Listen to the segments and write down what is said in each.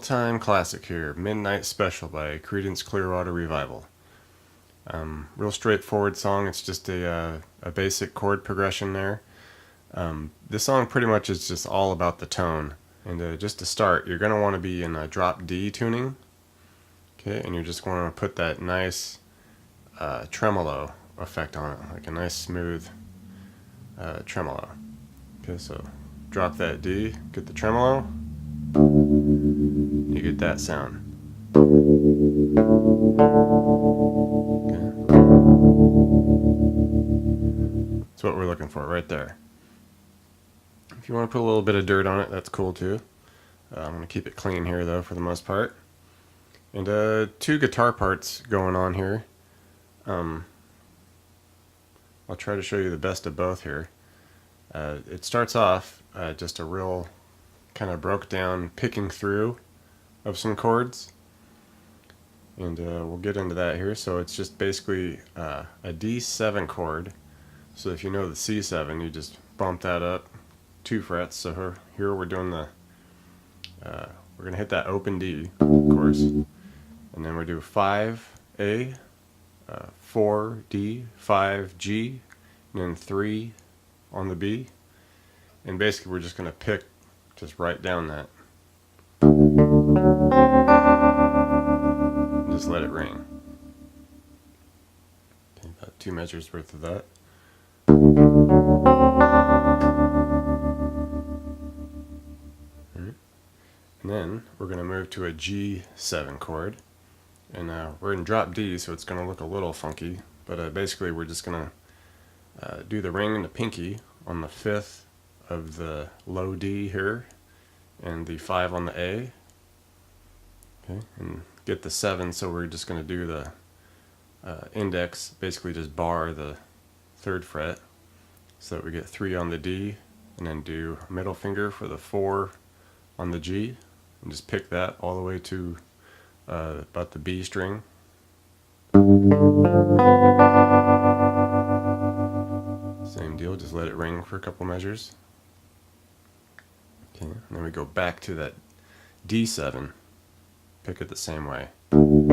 all-time classic here, Midnight Special by Creedence Clearwater Revival. Real straightforward song. It's just a basic chord progression there. This song pretty much is just all about the tone. And just to start, you're going to want to be in a drop D tuning. Okay, and you're just going to put that nice tremolo effect on it, like a nice smooth tremolo. Okay, so drop that D, get the tremolo, you get that sound. Okay. That's what we're looking for right there. If you want to put a little bit of dirt on it, that's cool too. I'm going to keep it clean here though for the most part. And two guitar parts going on here. I'll try to show you the best of both here. It starts off just a real kind of broke down picking through of some chords, and we'll get into that here. So it's just basically a D7 chord. So if you know the C7, you just bump that up 2 frets. So here we're doing the we're gonna hit that open D, of course, and then we do 5A, 4D, 5G, and then 3 on the B, and basically we're just going to pick just right down that and just let it ring. Okay, about 2 measures worth of that. Right. And then we're going to move to a G7 chord, and we're in drop D, so it's going to look a little funky, but basically we're just going to do the ring and the pinky on the 5th of the low D here, and the 5 on the A. Okay, and get the 7. So we're just going to do the index, basically just bar the 3rd fret, so that we get 3 on the D, and then do middle finger for the 4 on the G, and just pick that all the way to about the B string. Same deal, just let it ring for a couple measures. Okay, and then we go back to that D7, pick it the same way. Alright,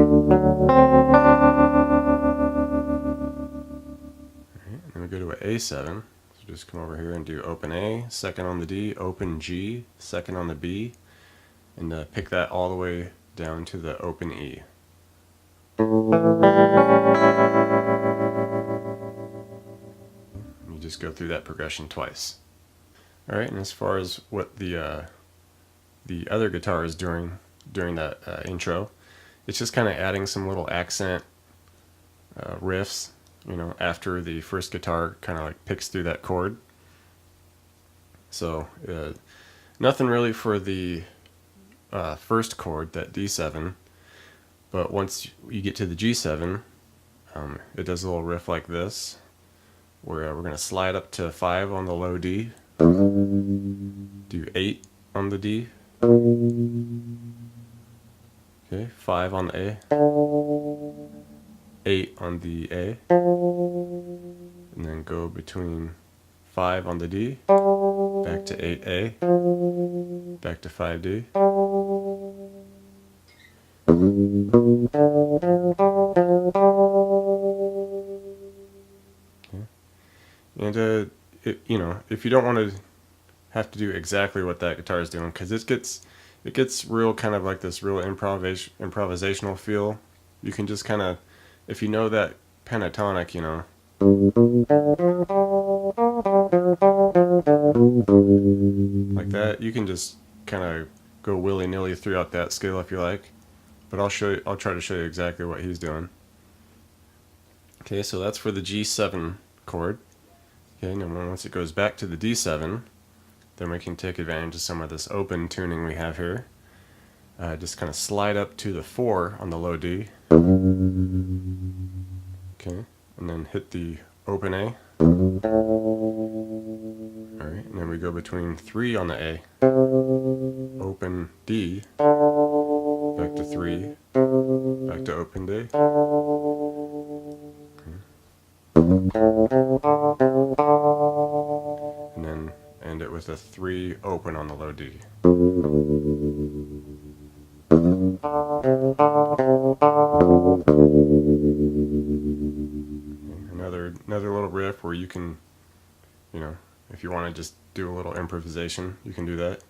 and then we go to an A7, so just come over here and do open A, 2nd on the D, open G, 2nd on the B, and pick that all the way down to the open E. You just go through that progression twice. Alright, and as far as what the other guitar is doing during that intro, it's just kind of adding some little accent riffs, you know, after the first guitar kind of like picks through that chord. So nothing really for the first chord, that D7, but once you get to the G7, it does a little riff like this, where we're going to slide up to 5 on the low D, do 8 on the D, okay, 5 on the A, 8 on the A, and then go between 5 on the D, back to 8A, back to 5D. Okay. And you know, if you don't want to have to do exactly what that guitar is doing, because it gets real kind of like this real improvisational feel, you can just kind of, if you know that pentatonic, you know, like that, you can just kind of go willy-nilly throughout that scale if you like. But I'll try to show you exactly what he's doing. Okay, so that's for the G7 chord. Okay, and then once it goes back to the D7, then we can take advantage of some of this open tuning we have here. Just kind of slide up to the 4 on the low D. Okay, and then hit the open A. Alright, and then we go between 3 on the A, open D, back to 3, back to open D. Okay. And then, and then end it with a 3 open on the low D. Another little riff where you can, if you want to just do a little improvisation, you can do that.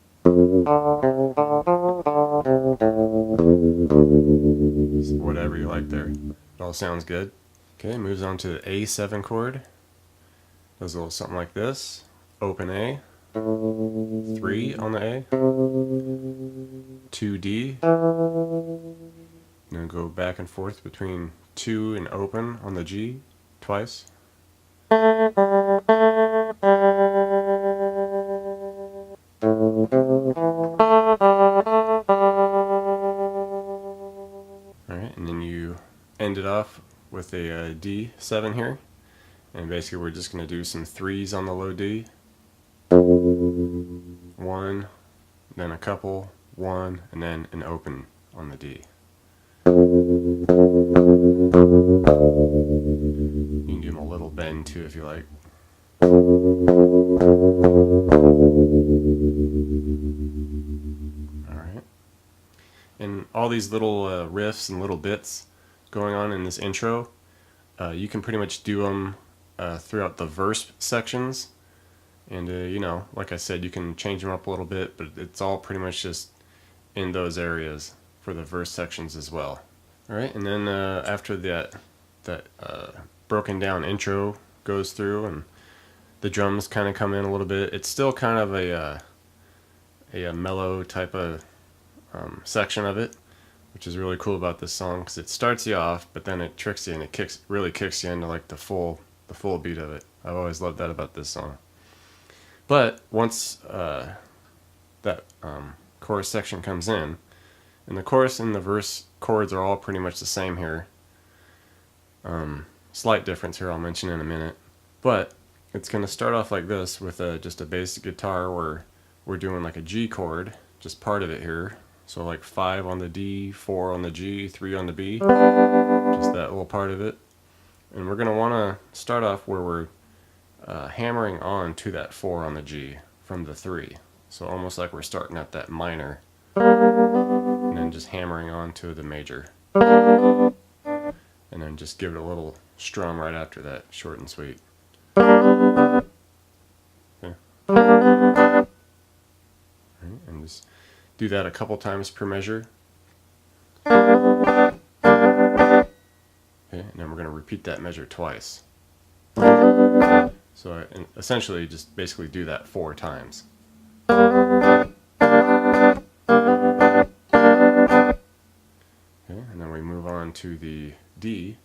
Just whatever you like there. It all sounds good. Okay, moves on to the A7 chord. Does a little something like this. Open A, 3 on the A, 2D, then go back and forth between 2 and open on the G twice. Alright, and then you end it off with a D7 here. And basically we're just going to do some 3s on the low D. 1, then a couple, 1, and then an open on the D. You can do them a little bend too if you like. Alright. And all these little riffs and little bits going on in this intro, you can pretty much do them throughout the verse sections. And, like I said, you can change them up a little bit, but it's all pretty much just in those areas for the verse sections as well. Alright, and then after that broken down intro goes through and the drums kind of come in a little bit, it's still kind of a mellow type of section of it, which is really cool about this song because it starts you off, but then it tricks you and it really kicks you into like the full beat of it. I've always loved that about this song. But once that chorus section comes in, and the chorus and the verse chords are all pretty much the same here. Slight difference here I'll mention in a minute. But it's going to start off like this with just a basic guitar where we're doing like a G chord, just part of it here. So like 5 on the D, 4 on the G, 3 on the B, just that little part of it. And we're going to want to start off where we're hammering on to that 4 on the G from the 3. So almost like we're starting at that minor and then just hammering on to the major. And then just give it a little strum right after that, short and sweet. Okay. Right, and just do that a couple times per measure. Okay, and then we're going to repeat that measure twice. So essentially just basically do that 4 times. Okay, and then we move on to the D,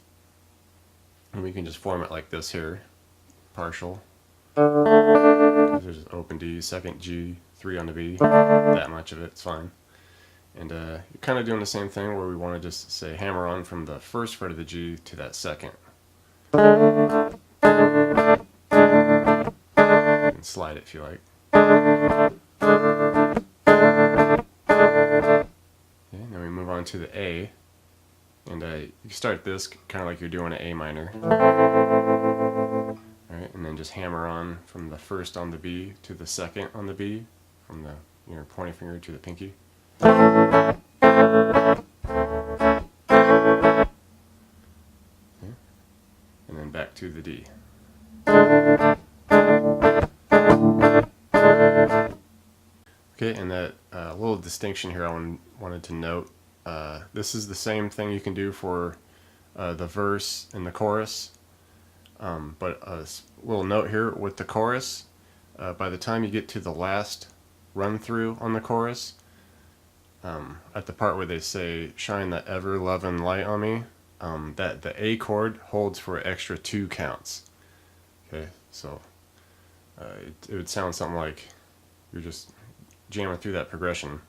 and we can just form it like this here, partial. There's open D, second G, 3 on the B, that much of it's fine. And you're kind of doing the same thing where we want to just say hammer on from the first fret of the G to that second. And slide it if you like. Okay, then we move on to the A. And you start this kind of like you're doing an A minor. Alright, and then just hammer on from the first on the B to the second on the B, from the pointing finger to the pinky. Okay. And then back to the D. Okay, and that little distinction here I wanted to note. This is the same thing you can do for the verse and the chorus, but a little note here with the chorus, by the time you get to the last run through on the chorus, at the part where they say shine that ever loving light on me, that the A chord holds for an extra 2 counts. Okay, so it would sound something like you're just jamming through that progression.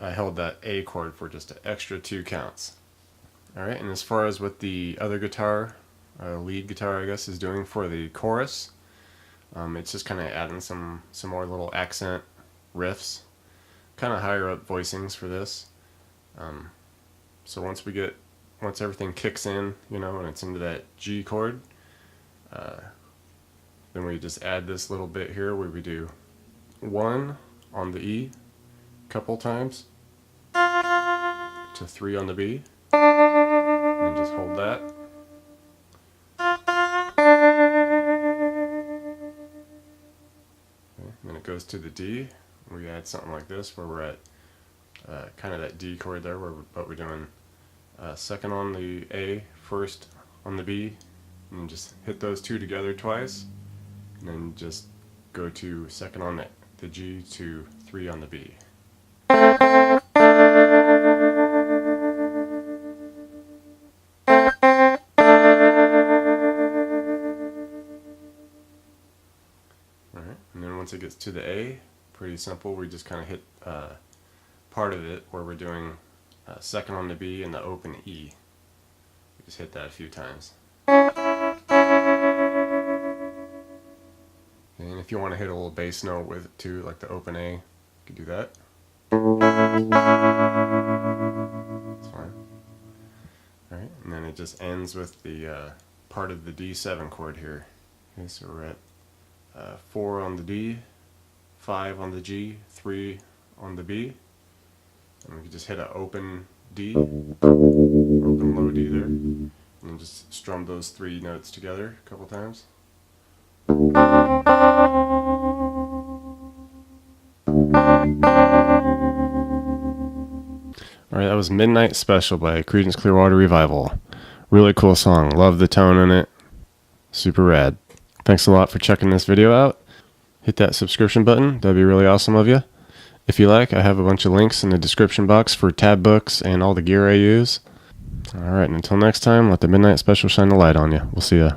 I held that A chord for just an extra 2 counts. Alright, and as far as what the other guitar, lead guitar I guess, is doing for the chorus, it's just kind of adding some more little accent riffs. kind of higher up voicings for this. So once everything kicks in, you know, and it's into that G chord, then we just add this little bit here where we do 1 on the E a couple times to 3 on the B, and just hold that. Okay, and then it goes to the D. We add something like this where we're at kind of that D chord there, but we're doing second on the A, first on the B, and just hit those two together twice, and then just go to second on the G to 3 on the B. Alright, and then once it gets to the A, pretty simple, we just kind of hit part of it where we're doing second on the B and the open E. We just hit that a few times. And if you want to hit a little bass note with it too, like the open A, you can do that. That's fine. Alright, and then it just ends with the part of the D7 chord here. Okay, so we're at 4 on the D, 5 on the G, 3 on the B, and we can just hit an open D, open low D there, and then just strum those 3 notes together a couple times. Alright, that was Midnight Special by Creedence Clearwater Revival. Really cool song. Love the tone in it. Super rad. Thanks a lot for checking this video out. Hit that subscription button. That'd be really awesome of you. If you like, I have a bunch of links in the description box for tab books and all the gear I use. Alright, and until next time, let the Midnight Special shine the light on you. We'll see ya.